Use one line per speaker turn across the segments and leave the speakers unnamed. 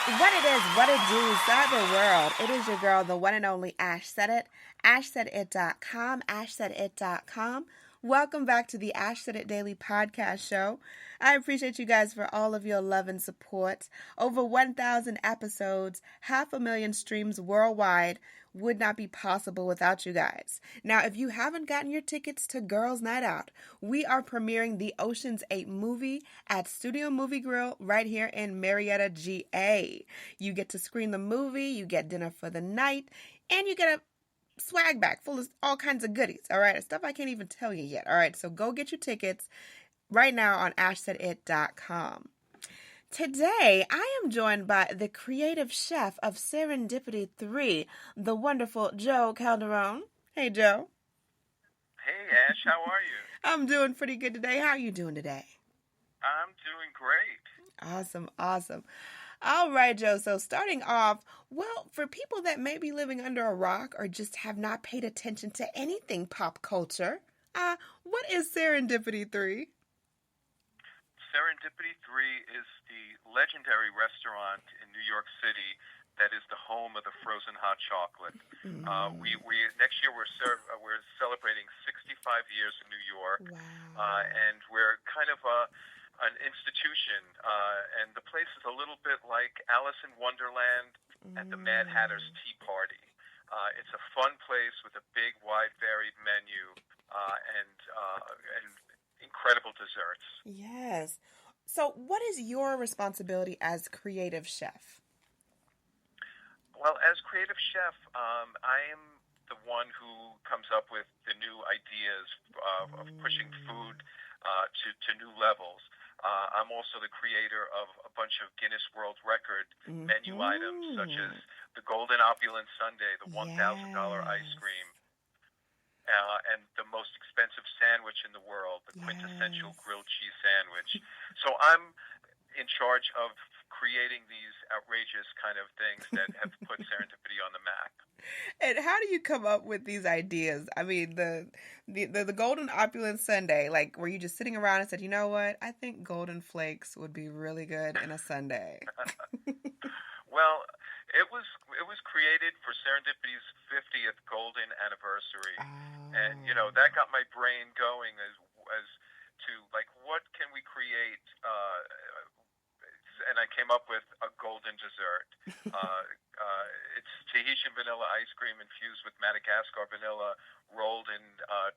What it is, what it do, cyber world. It is your girl, the one and only Ash Said It. AshSaidIt.com, AshSaidIt.com. Welcome back to the Ash Said It Daily Podcast Show. I appreciate you guys for all of your love and support. Over 1,000 episodes, 500,000 streams worldwide would not be possible without you guys. Now, if you haven't gotten your tickets to Girls Night Out, we are premiering the Ocean's 8 movie at Studio Movie Grill right here in Marietta, GA. You get to screen the movie, you get dinner for the night, and you get a swag bag full of all kinds of goodies, all right? Stuff I can't even tell you yet, all right? So go get your tickets right now on ashsaidit.com. Today, I am joined by the creative chef of Serendipity 3, the wonderful Joe Calderone. Hey, Joe.
Hey, Ash, how are you?
I'm doing pretty good today. How are you doing today?
I'm doing great.
Awesome, awesome. All right, Joe. So starting off, well, for people that may be living under a rock or just have not paid attention to anything pop culture, what is Serendipity 3?
Serendipity 3 is the legendary restaurant in New York City that is the home of the frozen hot chocolate. We next year we're celebrating 65 years in New York.
Wow.
And we're kind of an institution, and the place is a little bit like Alice in Wonderland at the Mad Hatter's Tea Party. It's a fun place with a big, wide, varied menu and incredible desserts.
Yes. So what is your responsibility as creative chef?
Well, as creative chef, I am the one who comes up with the new ideas of pushing food to new levels. I'm also the creator of a bunch of Guinness World Record menu items, such as the Golden Opulence Sundae, the $1,000 ice cream, and the most expensive sandwich in the world, the quintessential grilled cheese sandwich. So I'm in charge of creating these outrageous kind of things that have put Serendipity on the map.
And how do you come up with these ideas? I mean, the Golden Opulence Sundae, like, were you just sitting around and said, you know what, I think Golden Flakes would be really good in a sundae?
Well, it was created for Serendipity's 50th golden anniversary, and that got my brain going as to like what can we create, and I came up with a golden dessert. It's Tahitian vanilla ice cream infused with Madagascar vanilla, rolled in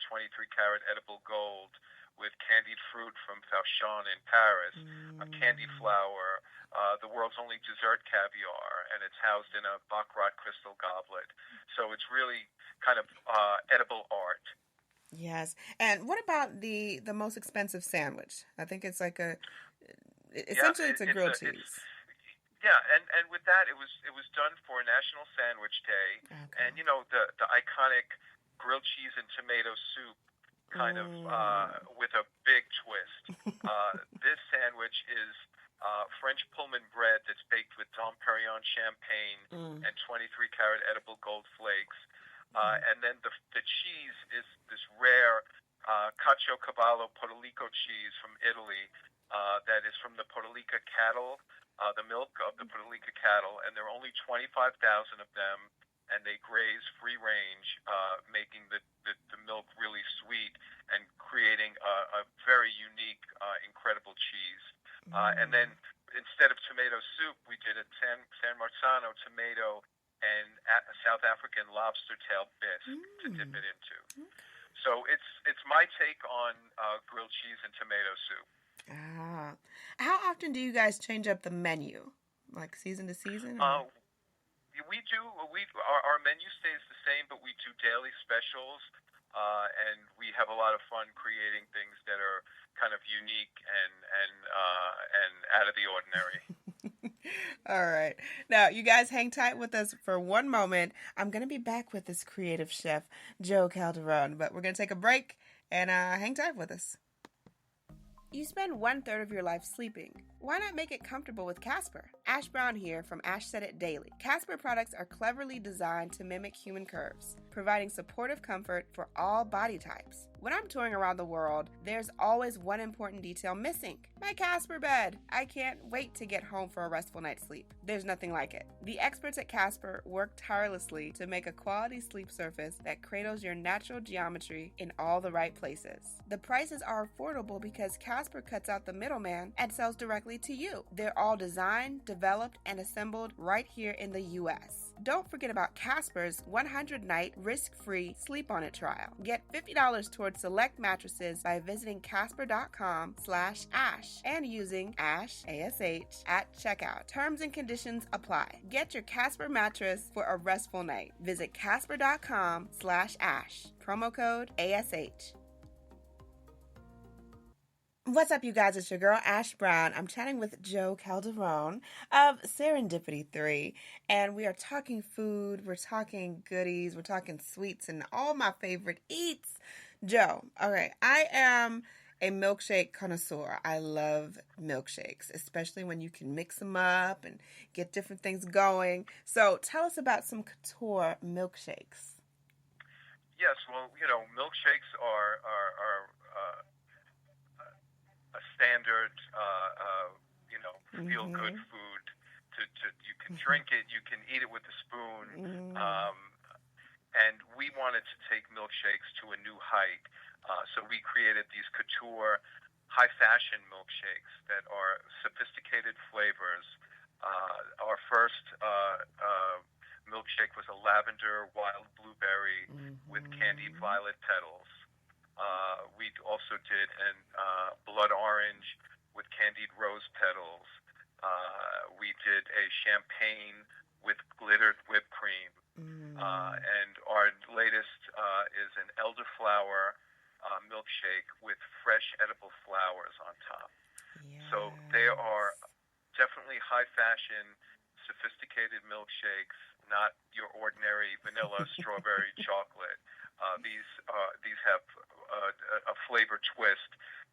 23-karat edible gold, with candied fruit from Fauchon in Paris, a candy flower, the world's only dessert caviar, and it's housed in a baccarat crystal goblet. So it's really kind of edible art.
Yes. And what about the most expensive sandwich? I think it's like essentially it's a grilled cheese.
And with that, it was done for National Sandwich Day, and the iconic grilled cheese and tomato soup, kind of with a big twist. This sandwich is French Pullman bread that's baked with Dom Perignon champagne and 23-karat edible gold flakes, and then the cheese is this rare Caciocavallo Podolico cheese from Italy that is from the Podolica cattle. The milk of the Podolica cattle, and there are only 25,000 of them, and they graze free range, making the milk really sweet and creating a very unique, incredible cheese. And then instead of tomato soup, we did a San Marzano tomato and a South African lobster tail bisque to dip it into. So it's my take on grilled cheese and tomato soup.
How often do you guys change up the menu? Like season to season?
We do. Our menu stays the same, but we do daily specials, and we have a lot of fun creating things that are kind of unique and out of the ordinary.
All right. Now, you guys hang tight with us for one moment. I'm going to be back with this creative chef, Joe Calderone, but we're going to take a break and hang tight with us. You spend 1/3 of your life sleeping. Why not make it comfortable with Casper? Ash Brown here from Ash Said It Daily. Casper products are cleverly designed to mimic human curves, providing supportive comfort for all body types. When I'm touring around the world, there's always one important detail missing: my Casper bed. I can't wait to get home for a restful night's sleep. There's nothing like it. The experts at Casper work tirelessly to make a quality sleep surface that cradles your natural geometry in all the right places. The prices are affordable because Casper cuts out the middleman and sells directly to you. They're all designed, developed, and assembled right here in the U.S. Don't forget about Casper's 100-night risk-free Sleep On It trial. Get $50 towards select mattresses by visiting casper.com/ash and using ASH, ASH, at checkout. Terms and conditions apply. Get your Casper mattress for a restful night. Visit casper.com/ash. Promo code ASH. What's up, you guys? It's your girl, Ash Brown. I'm chatting with Joe Calderone of Serendipity 3, and we are talking food, we're talking goodies, we're talking sweets, and all my favorite eats. Joe, okay, I am a milkshake connoisseur. I love milkshakes, especially when you can mix them up and get different things going. So tell us about some couture milkshakes.
Yes, well, milkshakes are a standard, feel-good food. You can drink it, you can eat it with a spoon, and we wanted to take milkshakes to a new height. So we created these couture, high-fashion milkshakes that are sophisticated flavors. Our first milkshake was a lavender wild blueberry with candied violet petals. We also did an blood orange with candied rose petals. We did a champagne with glittered whipped cream. And our latest is an elderflower milkshake with fresh edible flowers on top. Yes. So they are definitely high-fashion, sophisticated milkshakes, not your ordinary vanilla, strawberry, chocolate. These have a flavor twist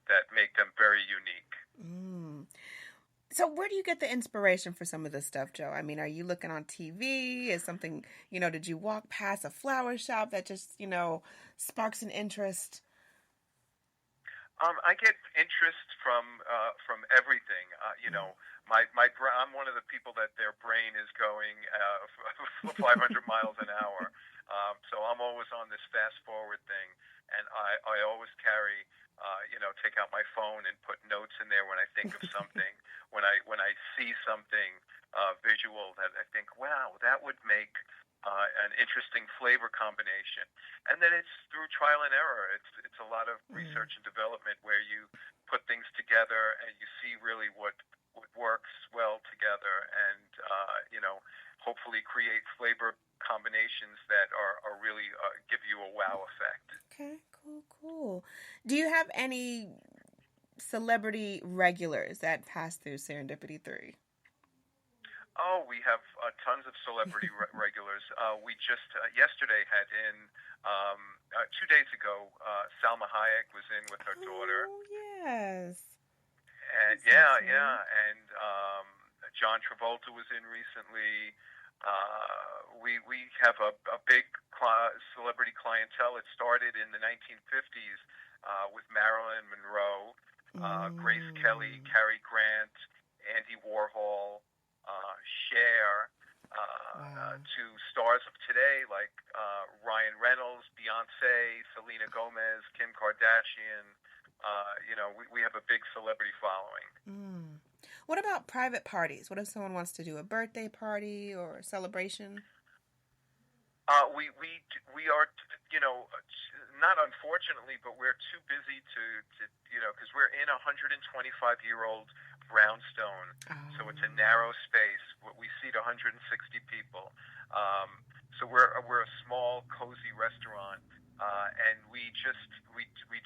that make them very unique.
So where do you get the inspiration for some of this stuff, Joe? I mean, are you looking on TV? Is something, did you walk past a flower shop that just, sparks an interest?
I get interest from everything. I'm one of the people that their brain is going 500 miles an hour. So I'm always on this fast forward thing, and I always carry, take out my phone and put notes in there when I think of something. When I see something visual that I think, wow, that would make an interesting flavor combination. And then it's through trial and error. It's a lot of research and development where you put things together and you see really what works well together, and hopefully create flavor combinations that are really give you a wow effect.
Okay, cool. Do you have any celebrity regulars that pass through Serendipity 3?
Oh, we have tons of celebrity regulars. We just yesterday had in 2 days ago. Salma Hayek was in with her daughter.
Oh yes.
And and John Travolta was in recently. We have a big celebrity clientele. It started in the 1950s with Marilyn Monroe, Grace Kelly, Cary Grant, Andy Warhol, Cher, to stars of today like Ryan Reynolds, Beyonce, Selena Gomez, Kim Kardashian. We have a big celebrity following.
What about private parties? What if someone wants to do a birthday party or a celebration?
We are, not unfortunately, but we're too busy to because we're in a 125-year-old brownstone, so it's a narrow space. We seat 160 people, so we're a small, cozy restaurant, and we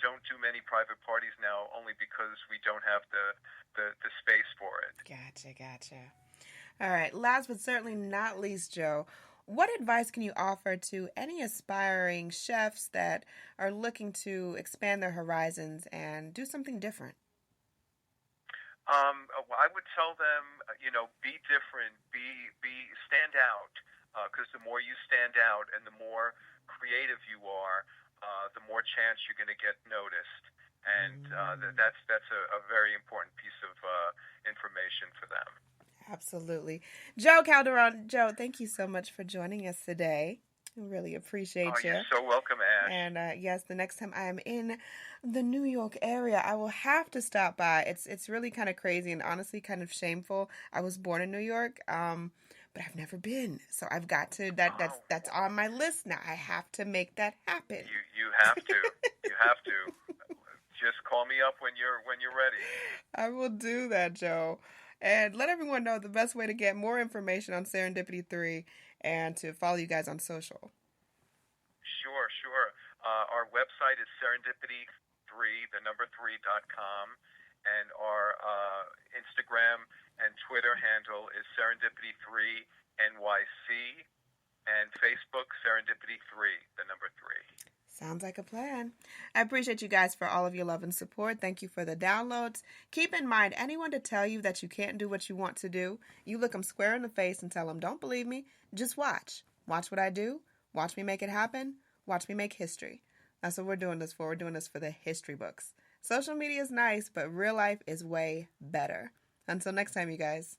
don't do many private parties now, only because we don't have the space for it.
Gotcha. All right, last but certainly not least, Joe, what advice can you offer to any aspiring chefs that are looking to expand their horizons and do something different?
I would tell them, be different, stand out, because the more you stand out and the more creative you are, the more chance you're going to get noticed. And that's a very important piece of information for them.
Absolutely. Joe Calderone. Joe, thank you so much for joining us today. I really appreciate you.
You're so welcome, Ash.
And yes, the next time I am in the New York area, I will have to stop by. It's really kind of crazy and honestly kind of shameful. I was born in New York, but I've never been. So I've got to, that's on my list now. I have to make that happen.
You have to. You have to. Just call me up when you're ready.
I will do that, Joe. And let everyone know the best way to get more information on Serendipity 3 and to follow you guys on social.
Sure. Our website is serendipity3.com, and our Instagram and Twitter handle is serendipity3nyc, and Facebook Serendipity3, 3.
Sounds like a plan. I appreciate you guys for all of your love and support. Thank you for the downloads. Keep in mind, anyone to tell you that you can't do what you want to do, you look them square in the face and tell them, don't believe me, just watch. Watch what I do. Watch me make it happen. Watch me make history. That's what we're doing this for. We're doing this for the history books. Social media is nice, but real life is way better. Until next time, you guys.